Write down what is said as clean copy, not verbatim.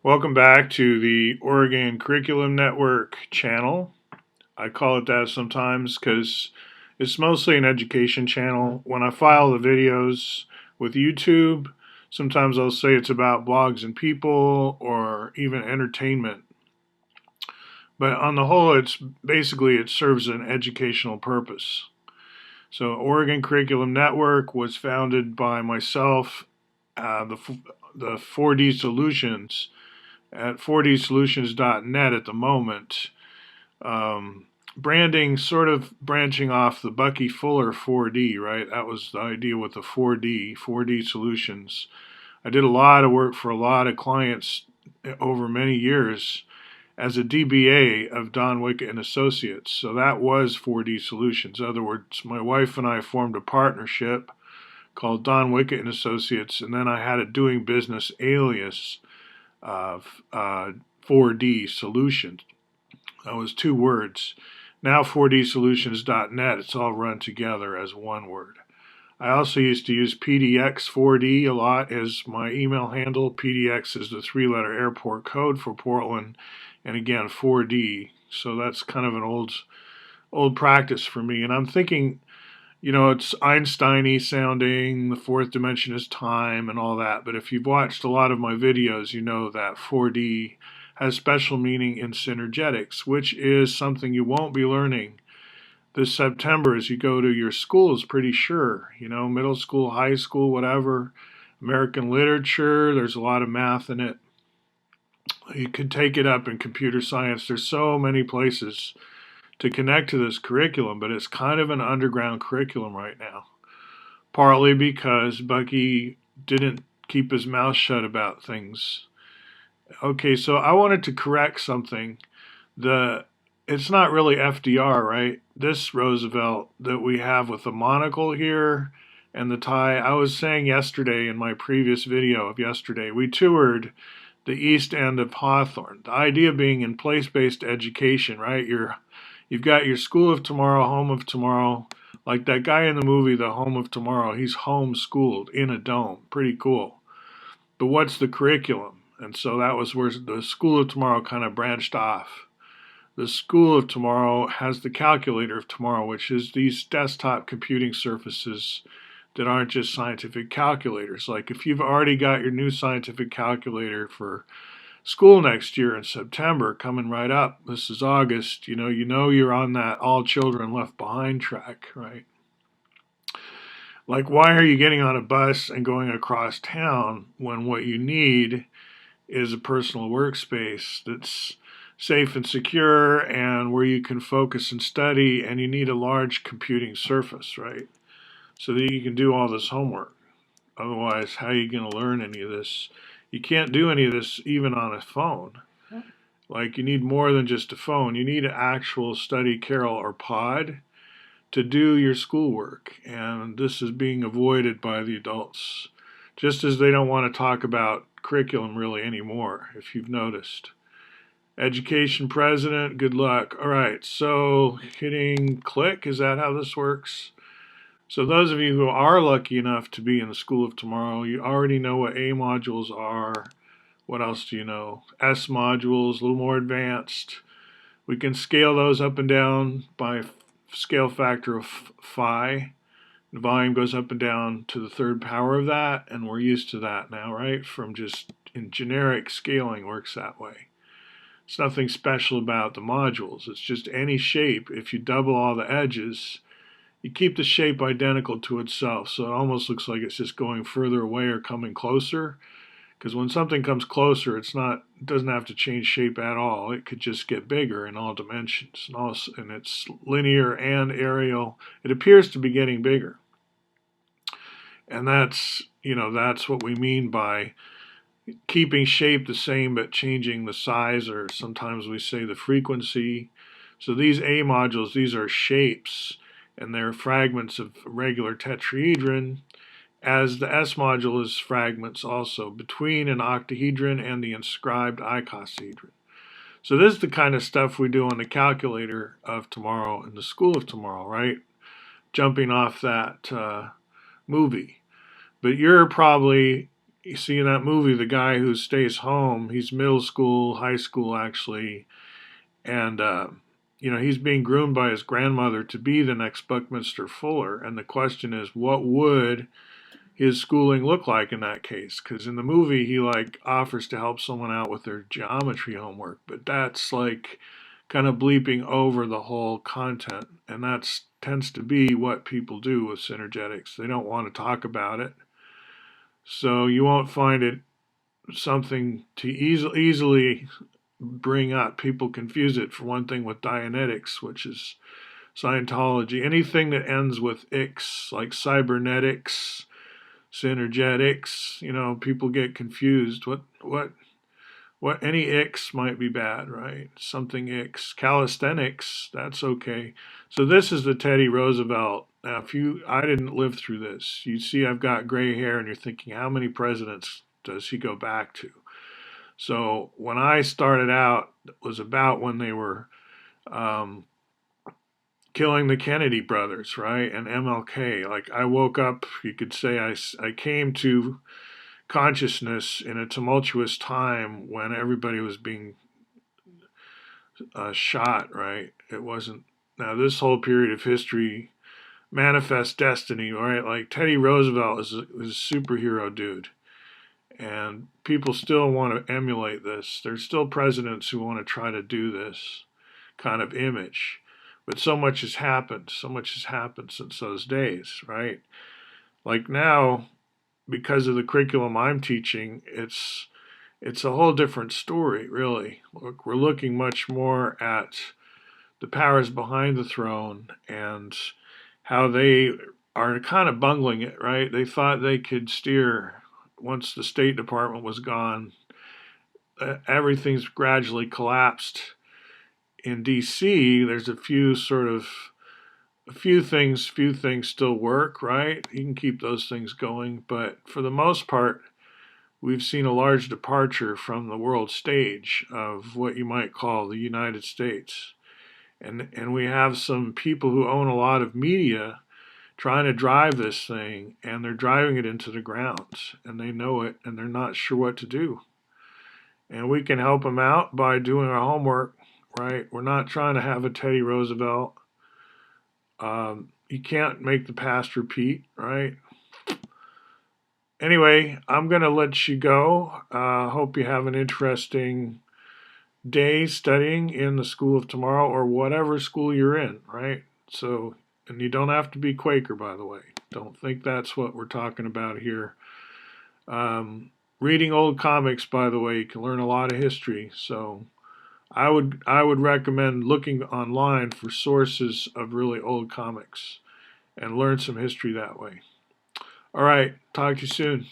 Welcome back to the Oregon Curriculum Network channel. I call it that sometimes because it's mostly an education channel. When I file the videos with YouTube, sometimes I'll say it's about blogs and people or even entertainment. But on the whole, it serves an educational purpose. So, Oregon Curriculum Network was founded by myself, the 4D Solutions at 4dsolutions.net at the moment. Branding sort of branching off the Bucky Fuller 4D, right? That was the idea with the 4D Solutions. I did a lot of work for a lot of clients over many years as a DBA of Don Wickett and Associates. So that was 4D Solutions. In other words, my wife and I formed a partnership called Don Wickett and Associates, and then I had a doing business alias of 4D Solutions. That was two words. Now 4dsolutions.net, it's all run together as one word. I also used to use PDX4D a lot as my email handle. PDX is the three-letter airport code for Portland, and again 4D. So that's kind of an old practice for me. And I'm thinking, it's Einstein-y sounding, the fourth dimension is time and all that. But if you've watched a lot of my videos, you know that 4D has special meaning in synergetics, which is something you won't be learning this September as you go to your schools, pretty sure. Middle school, high school, whatever. American literature, there's a lot of math in it. You could take it up in computer science. There's so many places to connect to this curriculum, but it's kind of an underground curriculum right now. Partly because Bucky didn't keep his mouth shut about things. Okay, so I wanted to correct something. It's not really FDR, right? This Roosevelt that we have with the monocle here and the tie. I was saying yesterday in my previous video of yesterday, we toured the east end of Hawthorne. The idea being in place-based education, right? You've got your school of tomorrow, home of tomorrow. Like that guy in the movie, The Home of Tomorrow, he's homeschooled in a dome. Pretty cool. But what's the curriculum? And so that was where the School of Tomorrow kind of branched off. The School of Tomorrow has the Calculator of Tomorrow, which is these desktop computing surfaces that aren't just scientific calculators. Like if you've already got your new scientific calculator for school next year in September coming right up, this is August, you're on that all children left behind track, right? Like, why are you getting on a bus and going across town when what you need is a personal workspace that's safe and secure and where you can focus and study, and you need a large computing surface, right? So that you can do all this homework. Otherwise, how are you going to learn any of this? You can't do any of this even on a phone. Like, you need more than just a phone. You need an actual study carrel or pod to do your schoolwork. And this is being avoided by the adults. Just as they don't want to talk about curriculum really anymore, if you've noticed. Education president, good luck. All right, so hitting click, is that how this works? So those of you who are lucky enough to be in the School of Tomorrow, you already know what A modules are. What else do you know? S modules, a little more advanced. We can scale those up and down by scale factor of phi. The volume goes up and down to the third power of that, and we're used to that now, right? From just in generic scaling works that way. It's nothing special about the modules. It's just any shape. If you double all the edges, you keep the shape identical to itself. So it almost looks like it's just going further away or coming closer. Because when something comes closer, it doesn't have to change shape at all. It could just get bigger in all dimensions. And it's linear and aerial. It appears to be getting bigger. And that's what we mean by keeping shape the same but changing the size, or sometimes we say the frequency. So these A modules, these are shapes, and they're fragments of regular tetrahedron, as the S module is fragments also between an octahedron and the inscribed icosahedron. So this is the kind of stuff we do on the calculator of tomorrow in the School of Tomorrow, right? Jumping off that movie. But you're probably you see in that movie the guy who stays home. He's middle school, high school actually, and he's being groomed by his grandmother to be the next Buckminster Fuller. And the question is, what would his schooling look like in that case? Because in the movie, he like offers to help someone out with their geometry homework, but that's like kind of bleeping over the whole content, and that's tends to be what people do with synergetics. They don't want to talk about it, so you won't find it something to easily bring up. People confuse it for one thing with Dianetics, which is Scientology. Anything that ends with X, like cybernetics, synergetics, people get confused. What any X might be bad, right? Something X. Calisthenics, that's okay. So this is the Teddy Roosevelt. Now, I didn't live through this. You see, I've got gray hair, and you're thinking, how many presidents does he go back to? So when I started out, it was about when they were um, killing the Kennedy brothers, right? And MLK. Like I woke up, you could say I came to consciousness in a tumultuous time when everybody was being shot, right? It wasn't. Now, this whole period of history, manifest destiny, right? Like Teddy Roosevelt is a superhero dude. And people still want to emulate this. There's still presidents who want to try to do this kind of image. But so much has happened. So much has happened since those days, right? Like now, because of the curriculum I'm teaching, it's a whole different story, really. Look, we're looking much more at the powers behind the throne and how they are kind of bungling it, right? They thought they could steer once the State Department was gone. Everything's gradually collapsed. In D.C., there's a few things still work, right? You can keep those things going, but for the most part, we've seen a large departure from the world stage of what you might call the United States. And we have some people who own a lot of media trying to drive this thing, and they're driving it into the ground, and they know it, and they're not sure what to do. And we can help them out by doing our homework, right? We're not trying to have a Teddy Roosevelt. You can't make the past repeat, right? Anyway, I'm going to let you go. Hope you have an interesting day studying in the school of tomorrow or whatever school you're in, right? So, and you don't have to be Quaker, by the way. Don't think that's what we're talking about here. Reading old comics, by the way, you can learn a lot of history. So I would recommend looking online for sources of really old comics and learn some history that way. All right, talk to you soon.